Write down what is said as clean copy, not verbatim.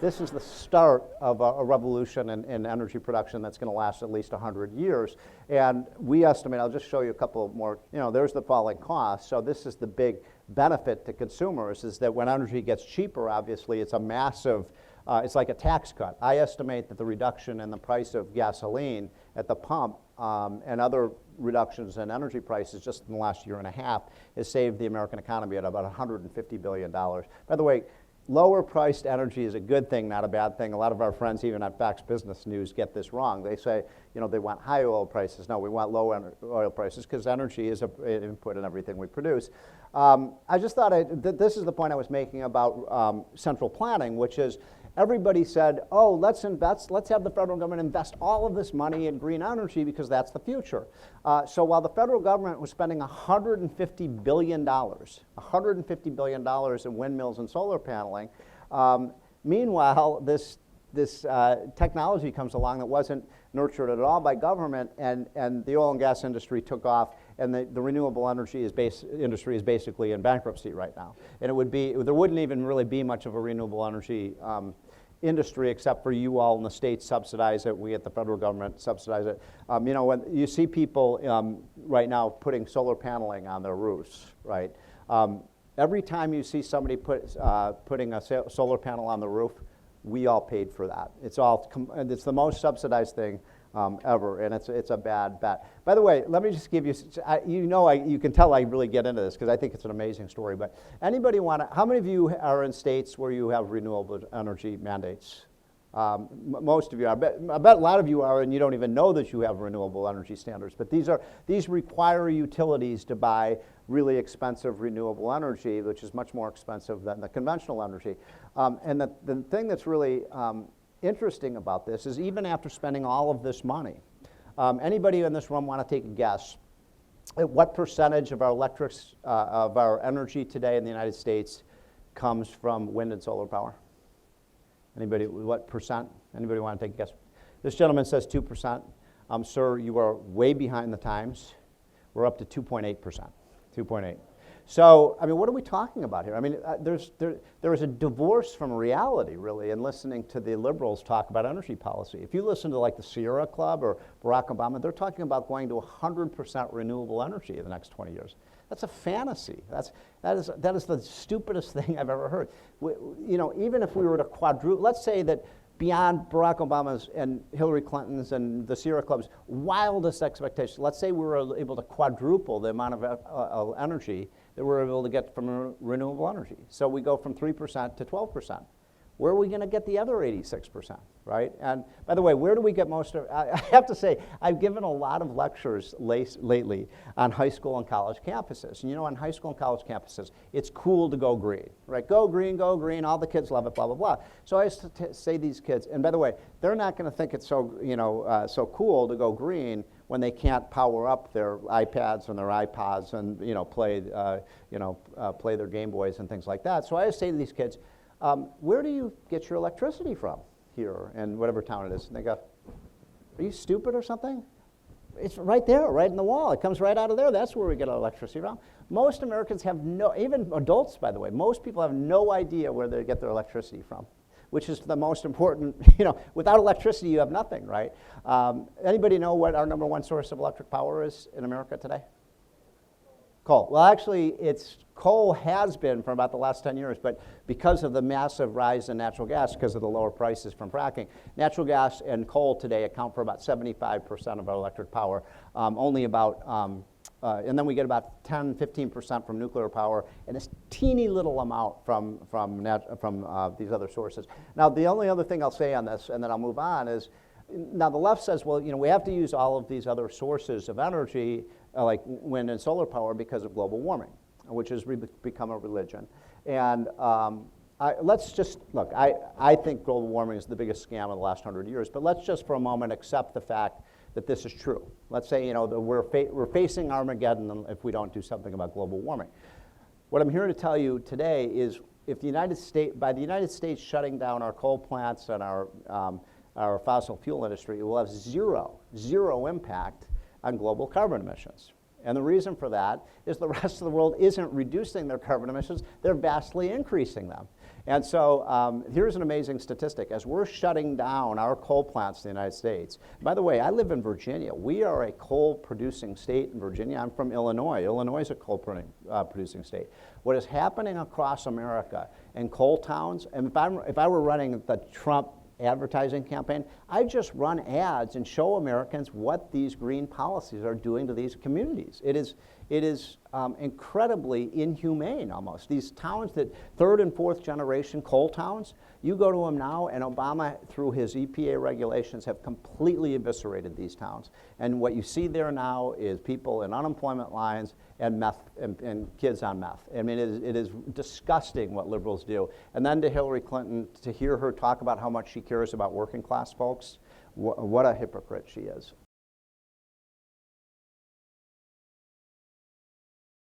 this is the start of a revolution in energy production that's going to last at least 100 years. And we estimate, I'll just show you a couple more, there's the falling costs. So this is the big benefit to consumers, is that when energy gets cheaper, obviously it's a massive, it's like a tax cut. I estimate that the reduction in the price of gasoline at the pump and other reductions in energy prices just in the last year and a half has saved the American economy at about $150 billion. By the way, lower priced energy is a good thing, not a bad thing. A lot of our friends, even at Fox Business News, get this wrong. They say, they want high oil prices. No, we want low oil prices because energy is an input in everything we produce. I just thought this is the point I was making about central planning, which is everybody said, oh, let's have the federal government invest all of this money in green energy because that's the future. So while the federal government was spending $150 billion in windmills and solar paneling, meanwhile, this technology comes along that wasn't nurtured at all by government, and the oil and gas industry took off, and the renewable energy industry is basically in bankruptcy right now. And there wouldn't even really be much of a renewable energy industry except for you all in the states subsidize it, we at the federal government subsidize it. When you see people right now putting solar paneling on their roofs, right? Every time you see somebody putting a solar panel on the roof, we all paid for that. It's the most subsidized thing ever, and it's a bad bet. By the way, let me just give you, you can tell I really get into this because I think it's an amazing story, but how many of you are in states where you have renewable energy mandates? Most of you are. I bet a lot of you are, and you don't even know that you have renewable energy standards, but these require utilities to buy really expensive renewable energy, which is much more expensive than the conventional energy. And the thing that's really interesting about this is even after spending all of this money, anybody in this room want to take a guess at what percentage of our energy today in the United States comes from wind and solar power? Anybody, what percent? Anybody want to take a guess? This gentleman says 2%. Sir, you are way behind the times. We're up to 2.8%. 2.8. So, what are we talking about here? There is a divorce from reality, really, in listening to the liberals talk about energy policy. If you listen to like the Sierra Club or Barack Obama, they're talking about going to 100% renewable energy in the next 20 years. That's a fantasy. That is the stupidest thing I've ever heard. Even if we were to quadruple, let's say that beyond Barack Obama's and Hillary Clinton's and the Sierra Club's wildest expectations, let's say we were able to quadruple the amount of energy that we're able to get from renewable energy. So we go from 3% to 12%. Where are we going to get the other 86%, right? And by the way, where do we get most of, I have to say, I've given a lot of lectures lately on high school and college campuses. And on high school and college campuses, it's cool to go green, right? Go green, all the kids love it, blah, blah, blah. So I used to say these kids, and by the way, they're not going to think it's so cool to go green when they can't power up their iPads and their iPods and play their Game Boys and things like that. So I used to say to these kids, where do you get your electricity from here in whatever town it is? And they go, are you stupid or something? It's right there, right in the wall. It comes right out of there. That's where we get our electricity from. Most Americans have even adults, by the way, most people have no idea where they get their electricity from, which is the most important, without electricity you have nothing, right? Anybody know what our number one source of electric power is in America today? Coal. Well, actually, coal has been for about the last 10 years, but because of the massive rise in natural gas, because of the lower prices from fracking, natural gas and coal today account for about 75% of our electric power, and then we get about 10, 15% from nuclear power, and a teeny little amount from these other sources. Now, the only other thing I'll say on this, and then I'll move on, is now the left says, well, we have to use all of these other sources of energy, like wind and solar power, because of global warming, which has become a religion. And let's just, look, I think global warming is the biggest scam of the last 100 years, but let's just for a moment accept the fact that this is true. Let's say, that we're facing Armageddon if we don't do something about global warming. What I'm here to tell you today is if by the United States shutting down our coal plants and our fossil fuel industry, it will have zero impact on global carbon emissions. And the reason for that is the rest of the world isn't reducing their carbon emissions, they're vastly increasing them. And so here's an amazing statistic. As we're shutting down our coal plants in the United States, by the way, I live in Virginia. We are a coal-producing state in Virginia. I'm from Illinois. Illinois is a coal-producing state. What is happening across America in coal towns, and if I were running the Trump advertising campaign, I just run ads and show Americans what these green policies are doing to these communities. It is incredibly inhumane almost. These towns that third and fourth generation coal towns, you go to them now, and Obama, through his EPA regulations, have completely eviscerated these towns. And what you see there now is people in unemployment lines and meth, and kids on meth. I mean, it is disgusting what liberals do. And then to Hillary Clinton, to hear her talk about how much she cares about working class folks, what a hypocrite she is.